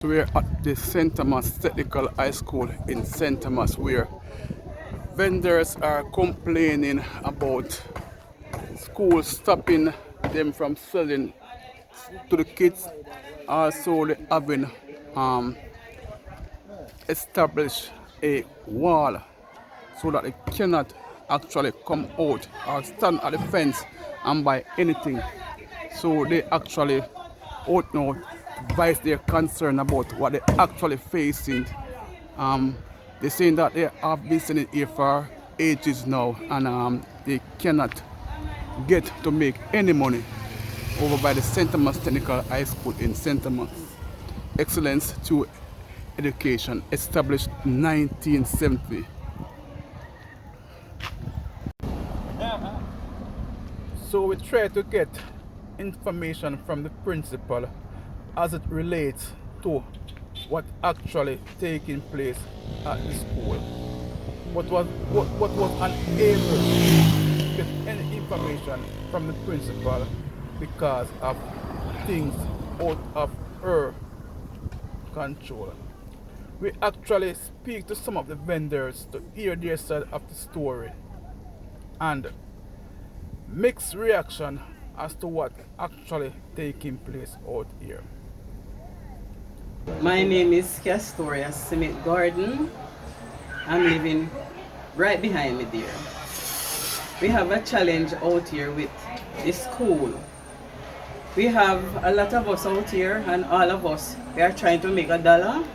We're at the St. Thomas Technical High School in St. Thomas where vendors are complaining about school stopping them from selling to the kids. Also, they having established a wall so that they cannot actually come out or stand at the fence and buy anything. So they actually out now voice their concern about what they're actually facing. They're saying that they have been selling here for ages now and they cannot get to make any money over by the St. Thomas Technical High School in St. Thomas. Excellence to education, established 1970. So we try to get information from the principal as it relates to what actually taking place at the school. What was unable to get any information from the principal because of things out of her control. We actually speak to some of the vendors to hear their side of the story and mixed reaction as to what actually taking place out here. My name is Castoria Smith Gordon. I'm living right behind me there. We have a challenge out here with the school. We have a lot of us out here and all of us, we are trying to make $1.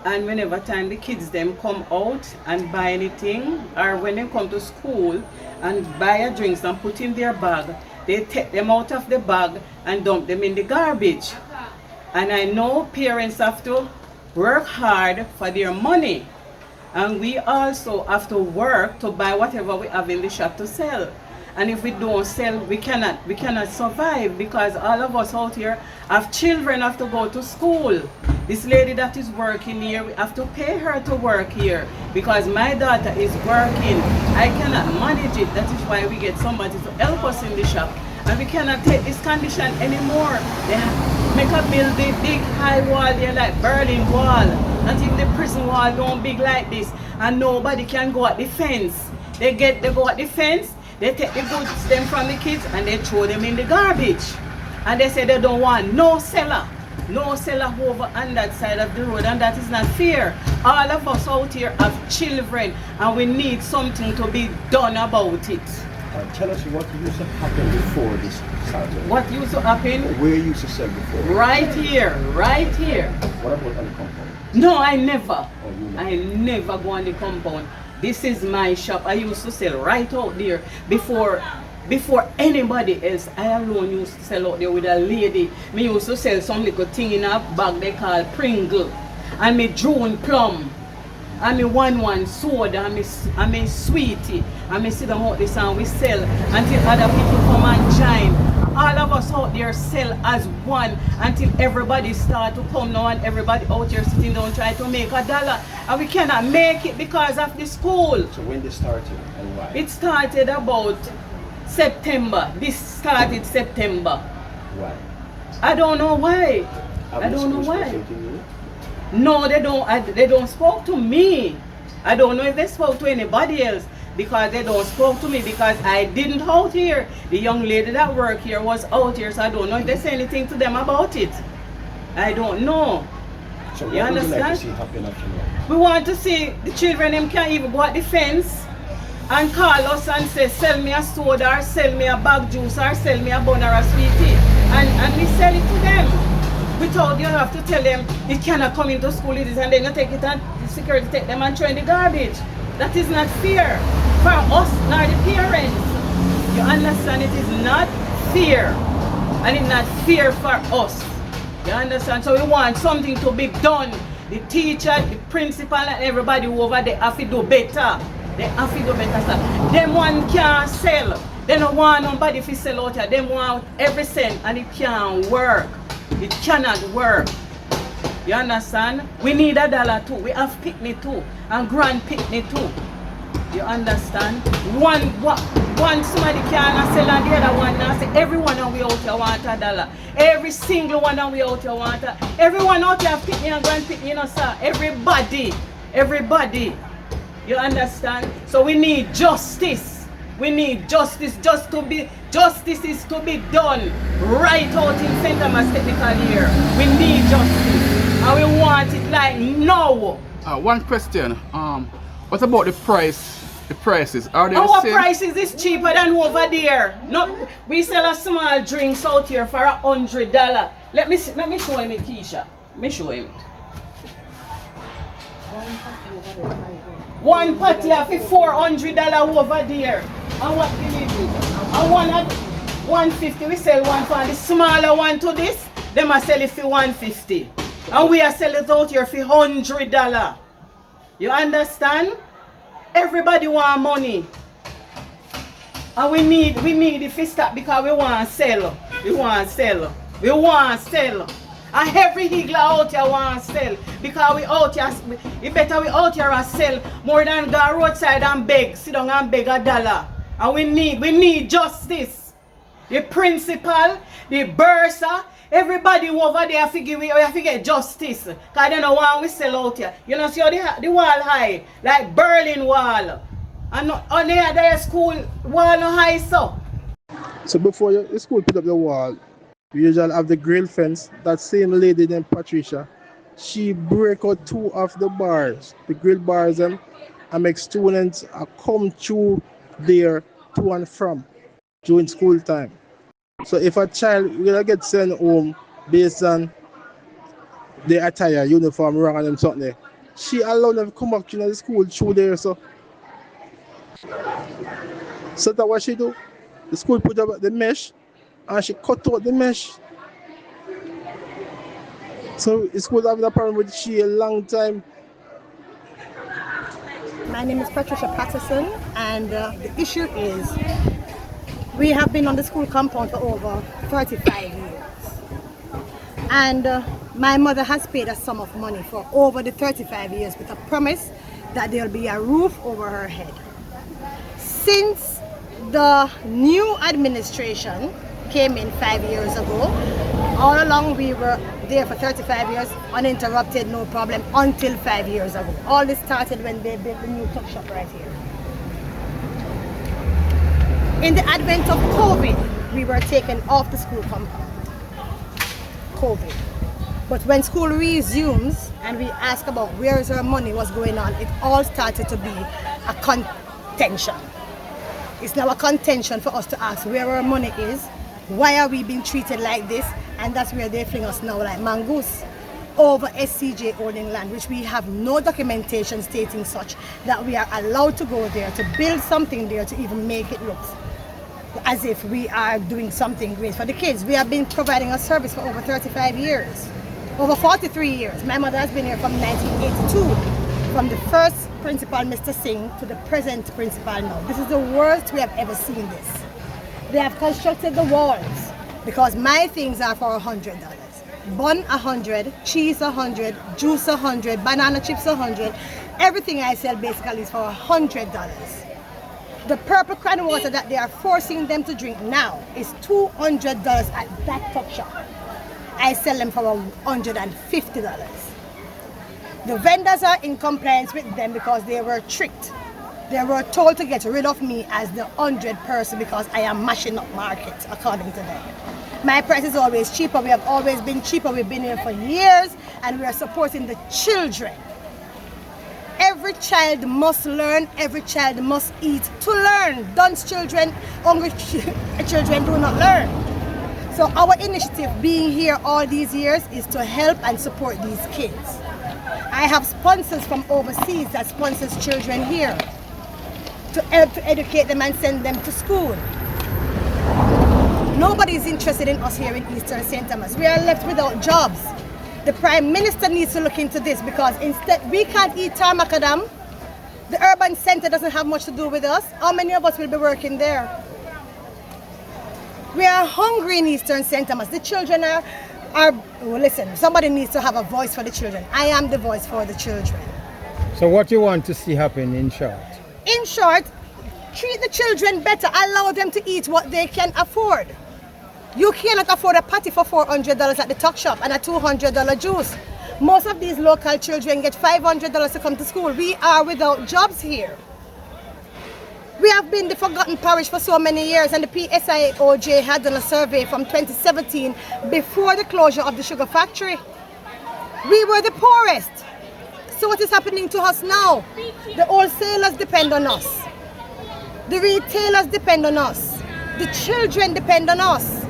And whenever time the kids them come out and buy anything, or when they come to school and buy a drinks and put in their bag, they take them out of the bag and dump them in the garbage. And I know parents have to work hard for their money. And we also have to work to buy whatever we have in the shop to sell. And if we don't sell, we cannot survive because all of us out here have children have to go to school. This lady that is working here, we have to pay her to work here because my daughter is working. I cannot manage it. That is why we get somebody to help us in the shop. And we cannot take this condition anymore. They make a building, big high wall there like Berlin Wall. Not even the prison wall don't big like this. And nobody can go at the fence. They go at the fence, they take the goods them from the kids and they throw them in the garbage. And they say they don't want no seller. No seller over on that side of the road, and that is not fair. All of us out here have children and we need something to be done about it. Tell us what used to happen before this started. What used to happen? Where you used to sell before? Right here, right here. What about on the compound? No, I never. Oh, you never. I never go on the compound. This is my shop. I used to sell right out there before anybody else. I alone used to sell out there with a lady. Me used to sell some little thing in a bag they call Pringle. And me June plum. And me one soda. And me sweetie. And me sit down out this and we sell until other people come and join. All of us out there sell as one until everybody start to come now and everybody out here sitting down try to make $1. And we cannot make it because of the school. So when they started and why? It started about September. This started September. Why? I don't know why. Have I the don't know schools why. presenting you? No, they don't. They don't spoke to me. I don't know if they spoke to anybody else because they don't spoke to me because I didn't out here. The young lady that worked here was out here, so I don't know if they say anything to them about it. I don't know. So You what would you like to understand? see happen after now? We want to see the children them can't even go at the fence and call us and say sell me a soda or sell me a bag juice or sell me a bun or a sweetie and we sell it to them without you have to tell them it cannot come into school it is and then you take it and the security take them and throw in the garbage. That is not fair for us nor the parents. You understand? It is not fair and it's not fair for us. You understand? So we want something to be done. The teacher, the principal and everybody over there have to do better. They have to do better stuff. Them one can't sell. They don't want nobody to sell out here. They want every cent and it can't work. It cannot work. You understand? We need $1 too. We have picnic too. And grand picnic too. You understand? One somebody can't sell and the other one now say everyone on we out here want $1. Every single one on we out here want everyone out here pick me and go and pick me, you know, sir. Everybody. You understand? So we need justice. We need justice justice is to be done right out in St. Thomas Technical here. We need justice. And we want it like now. One question. What about the price? The prices? Are they Our the same? prices is cheaper than over there. No, we sell a small drinks out here for $100. Let me show him it, Keisha. Let me show him it. One patty for $400 over there. And what do we do? And one at $150. We sell one for the smaller one to this. Them are sell it for $150. And we are selling it out here for $100. You understand? Everybody want money. And we need it to stop because we want to sell. And every higgler out here want to sell. Because we out here, it better we out here and sell more than go roadside and beg, sit down and beg $1. And we need justice. The principal, the bursar, everybody over there we have to get justice. Because they don't know why we sell out here. You know, see how the wall high, like Berlin Wall. And on the school wall no high so. So before the school put up the wall, we usually have the grill fence. That same lady named Patricia, she break out 2 of the bars, the grill bars and make students come through there to and from during school time. So if a child will get sent home based on the attire, uniform, wrong and them something there, she allowed them to come back to the school through there. So that's what she do. The school put up the mesh and she cut out the mesh. So the school having a problem with she a long time. My name is Patricia Patterson, and the issue is we have been on the school compound for over 35 years. And my mother has paid a sum of money for over the 35 years with a promise that there will be a roof over her head. Since the new administration came in 5 years ago, all along we were there for 35 years, uninterrupted, no problem, until 5 years ago. All this started when they built the new tuck shop right here. In the advent of COVID, we were taken off the school compound. COVID. But when school resumes and we ask about where is our money, what's going on, it all started to be a contention. It's now a contention for us to ask where our money is, why are we being treated like this, and that's where they fling us now like mongoose over SCJ owning land, which we have no documentation stating such that we are allowed to go there to build something there to even make it look as if we are doing something great for the kids. We have been providing a service for over 35 years, over 43 years. My mother has been here from 1982, from the first principal, Mr. Singh, to the present principal now. This is the worst we have ever seen this. They have constructed the walls because my things are for $100. Bun $100, cheese $100, juice $100, banana chips $100. Everything I sell basically is for $100. The purple cran water that they are forcing them to drink now is $200 at that tuck shop. I sell them for $150. The vendors are in compliance with them because they were tricked. They were told to get rid of me as the 100 person because I am mashing up markets, according to them. My price is always cheaper. We have always been cheaper. We've been here for years and we are supporting the children. Every child must learn. Every child must eat to learn. Dunce children, hungry children do not learn. So our initiative being here all these years is to help and support these kids. I have sponsors from overseas that sponsors children here to help to educate them and send them to school. Nobody is interested in us here in Eastern St. Thomas. We are left without jobs. The Prime Minister needs to look into this because instead we can't eat tarmacadam. The urban center doesn't have much to do with us. How many of us will be working there? We are hungry in Eastern St. Thomas. The children are well, listen, somebody needs to have a voice for the children. I am the voice for the children. So what you want to see happen in short? In short, treat the children better, allow them to eat what they can afford. You cannot afford a patty for $400 at the tuck shop and a $200 juice. Most of these local children get $500 to come to school. We are without jobs here. We have been the forgotten parish for so many years, and the PSIOJ had done a survey from 2017 before the closure of the sugar factory. We were the poorest. So what is happening to us now? The wholesalers depend on us. The retailers depend on us. The children depend on us.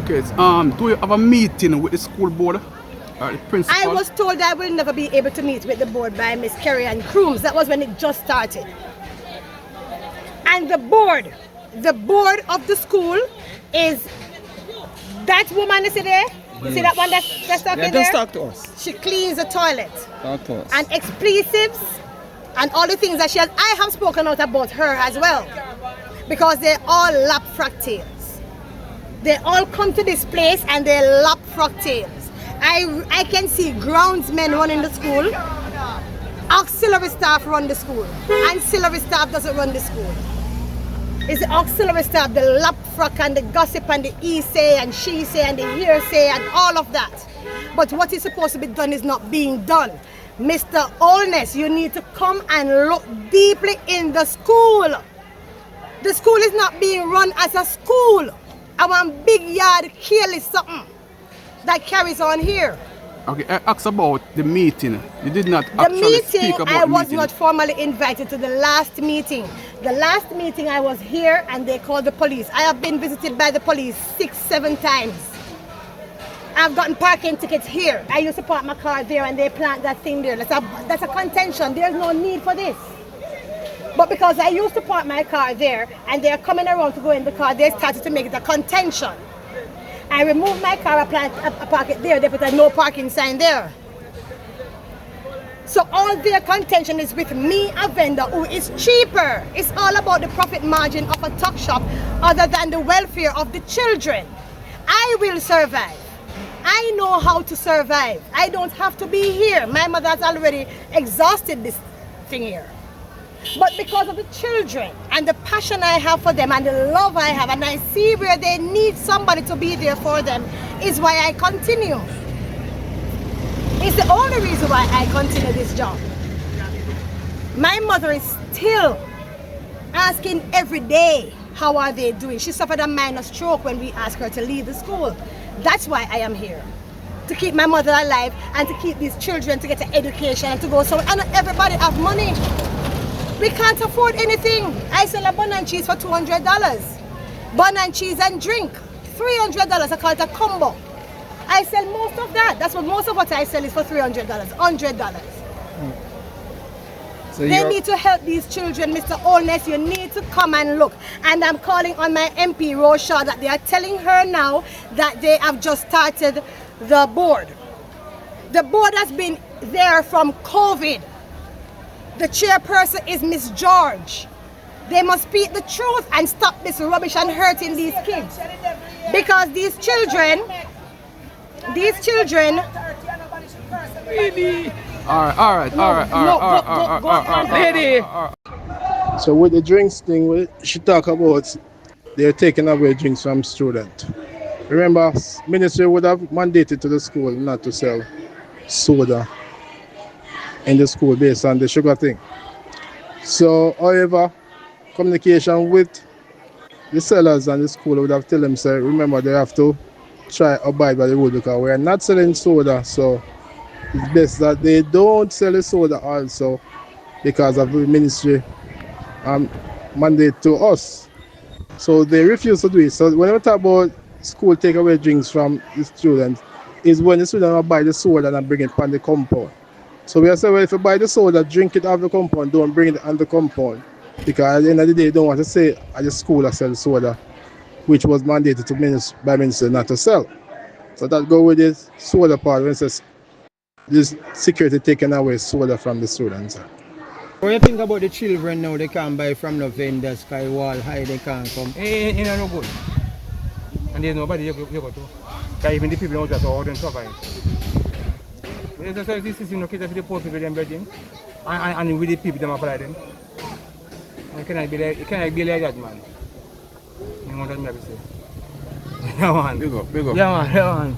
Okay, do you have a meeting with the school board or the principal? I was told I will never be able to meet with the board by Miss Kerry and Crooms. That was when it just started. And the board of the school is that woman, is it there? You see that one that's talking there? Just talk to us. She cleans the toilet. Talk to us. And expletives and all the things that she has. I have spoken out about her as well. Because they're all lap fractals. They all come to this place and they're lap fractals. I can see groundsmen running the school. Auxiliary staff run the school. Ancillary staff doesn't run the school. It's the auxiliary staff, the lap frack and the gossip and the he say and she say and the hearsay and all of that. But what is supposed to be done is not being done. Mr. Olness, you need to come and look deeply in the school. The school is not being run as a school. I want big yard careless something that carries on here. Okay, I asked about the meeting. You did not The actually meeting, speak about I was meeting. not formally invited to the last meeting. The last meeting I was here and they called the police. I have been visited by the police 6-7 times. I've gotten parking tickets here. I used to park my car there and they plant that thing there. That's a contention. There's no need for this. But because I used to park my car there and they're coming around to go in the car, they started to make it a contention. I removed my car, I park it there, they put a no parking sign there. So all their contention is with me, a vendor who is cheaper. It's all about the profit margin of a tuck shop other than the welfare of the children. I will survive. I know how to survive. I don't have to be here. My mother has already exhausted this thing here. But because of the children and the passion I have for them and the love I have, and I see where they need somebody to be there for them, is why I continue. It's the only reason why I continue this job. My mother is still asking every day, how are they doing? She suffered a minor stroke when we asked her to leave the school. That's why I am here. To keep my mother alive and to keep these children to get an education and to go somewhere. And not everybody have money. We can't afford anything. I sell a bun and cheese for $200. Bun and cheese and drink, $300. I call it a combo. I sell most of that. That's what most of what I sell is for $300, $100. So they need to help these children, Mr. Olness. You need to come and look. And I'm calling on my MP, Rosha, that they are telling her now that they have just started the board. The board has been there from COVID. The chairperson is Miss George. They must speak the truth and stop this rubbish and hurting these kids. Because these children. All right. Lady. So with the drinks thing, she talk about they're taking away drinks from students. Remember, ministry would have mandated to the school not to sell soda in the school based on the sugar thing. So, however, communication with the sellers and the school would have told them, say, remember, they have to try abide by the rule because we are not selling soda. So, it's best that they don't sell the soda also because of the ministry mandate to us. So, they refuse to do it. So, when we talk about school take away drinks from the students, is when the students will buy the soda and bring it on the compound. So we are saying, well, if you buy the soda, drink it off the compound, don't bring it on the compound. Because at the end of the day, you don't want to say at the school I sell soda, which was mandated to by minister not to sell. So that go with this soda part when it says this security taking away soda from the students. What do you think about the children now? They can't buy from the vendors, sky wall high, they can't come. It's no good. And there's nobody you go to. Because even the people don't just order and survive. This is no kids for the poor people and bedding. And with the people them apply them. It cannot be like that, man. You know what I'm saying? Yeah, man. Big up, big up. Yeah, man. Yeah, man.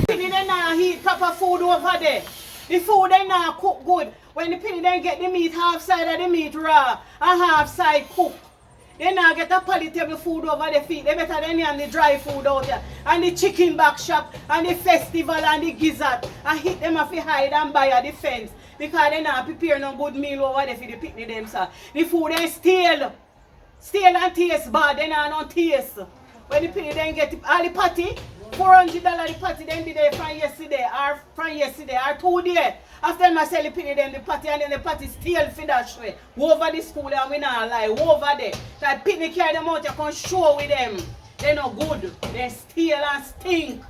Penny they not heat proper food over there. The food they not cook good. When the penny they get the meat half side of the meat raw and half side cooked. They not get a palatable food over the feet. They better than the dry food out there. And the chicken back shop and the festival and the gizzard. I hit them off the hide and buy at the fence. Because they not prepare no good meal over there for the picnic them, sir. The food they stale. Stale and taste bad. They not no taste. When the penny then get all the patty, $400 the patty then be there from yesterday or 2 days. After I sell the penny then the patty and then the patty still for that way. Over the school and we not lie. Over there. That penny carry them out, you can show with them. They no good. They stale and stink.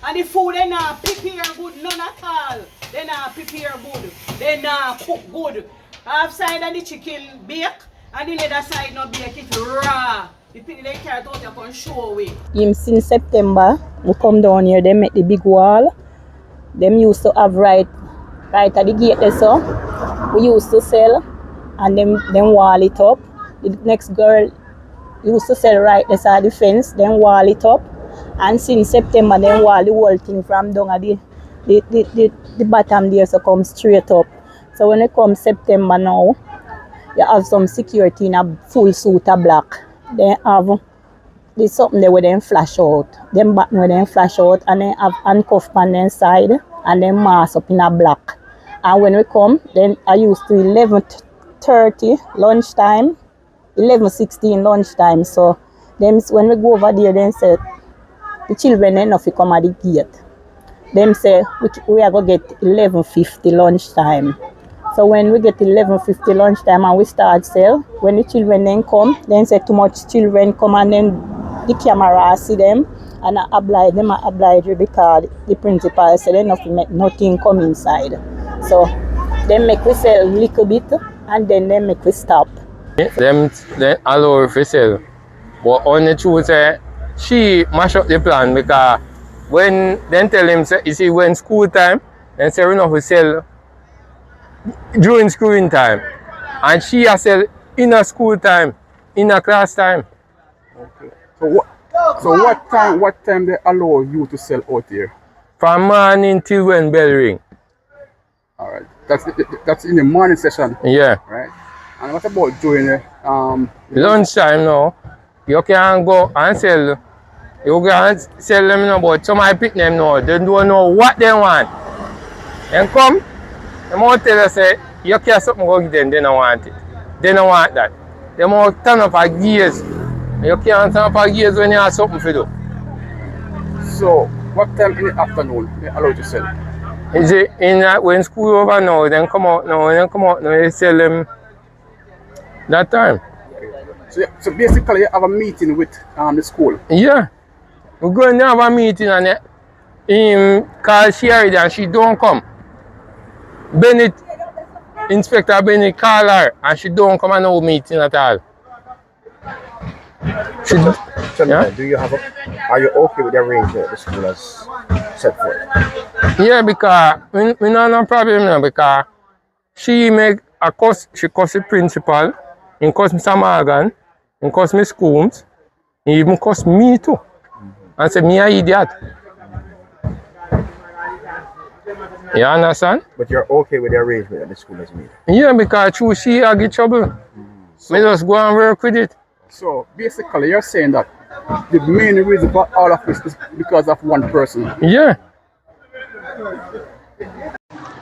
And the food they not prepare good, none at all. They not prepare good. They not cook good. Half side of the chicken bake and the other side not bake it raw. The penny they carry out, you can show with. Since September, we come down here, they make the big wall. Them used to have right at the gate there, so we used to sell and them wall it up. The next girl used to sell right there at the fence, then wall it up. And since September, then wall the whole thing from down at the bottom there, so come straight up. So when it comes September now, you have some security in a full suit of black. They have there's something there where them flash out. Them button where them flash out and they have handcuff on the side and then mask up in a black. And when we come, then I used to 11:30 lunchtime, 11:16 lunchtime. So them when we go over there, then say the children enough to come at the gate. Them say we are gonna get 11:50 lunchtime. So when we get 11:50 lunchtime and we start sell, when the children then come, then say too much children come and then the camera see them and I oblige them because the principal said enough to make nothing come inside. So then make we sell a little bit and then they make we stop. Them allow her to sell. But on the truth say she mash up the plan because when then tell him say you see when school time, then say we not sell during schooling time. And she has sell in a school time, in a class time. Okay. So what time they allow you to sell out here? From morning till when bell ring. Alright. That's in the morning session. Yeah. Right? And what about during the lunchtime now? You can go and sell. You can sell them now, but somebody pick them now. They don't know what they want. Then come, they might tell us say you can something go give them, they don't want it. They don't want that. They might turn up a gears. You can't turn up a gears when you have something to do. So what time in the afternoon they allow you to sell? Is it in when school over now, then come out now, they sell them that time. So basically you have a meeting with the school. Yeah. We're going to have a meeting and him call Sherry and she don't come. Inspector Bennett call her and she don't come and no meeting at all. Yeah? Are you okay with the arrangement the school has set forth? Yeah, because we not no problem now because she cuss the principal, he cuss Mr. Morgan, he cuss Miss Coombs, he even cuss me too. And say me an idiot. You understand? But you're okay with the arrangement that the school has made? Yeah, because true she I get trouble. So, we just go and work with it. So basically you're saying that the main reason for all of this is because of one person. Yeah.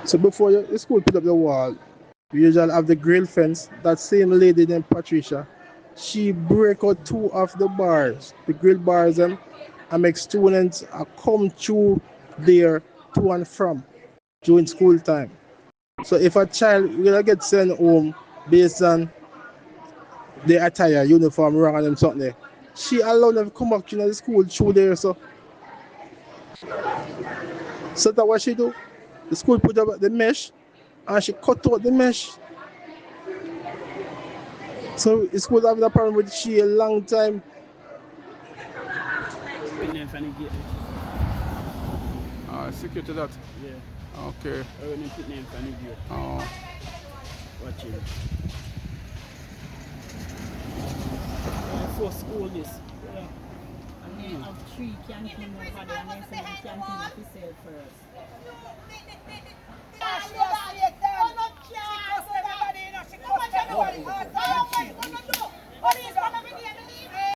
So before the school put up the wall, we usually have the grill fence. That same lady named Patricia, she break out 2 of the bars, the grill bars, and make students come through there to and from during school time. So if a child will get sent home based on their attire, uniform, wrong and something, she allowed them to come back to the school through there. So that's what she do. The school put up the mesh and she cut out the mesh. So the school having a problem with she a long time. Security that. Yeah. Okay. I want to put name for the gate. Oh. Watching. For school this. Yeah. And then have 3 canteen over there and then say the canteen have to sell first. She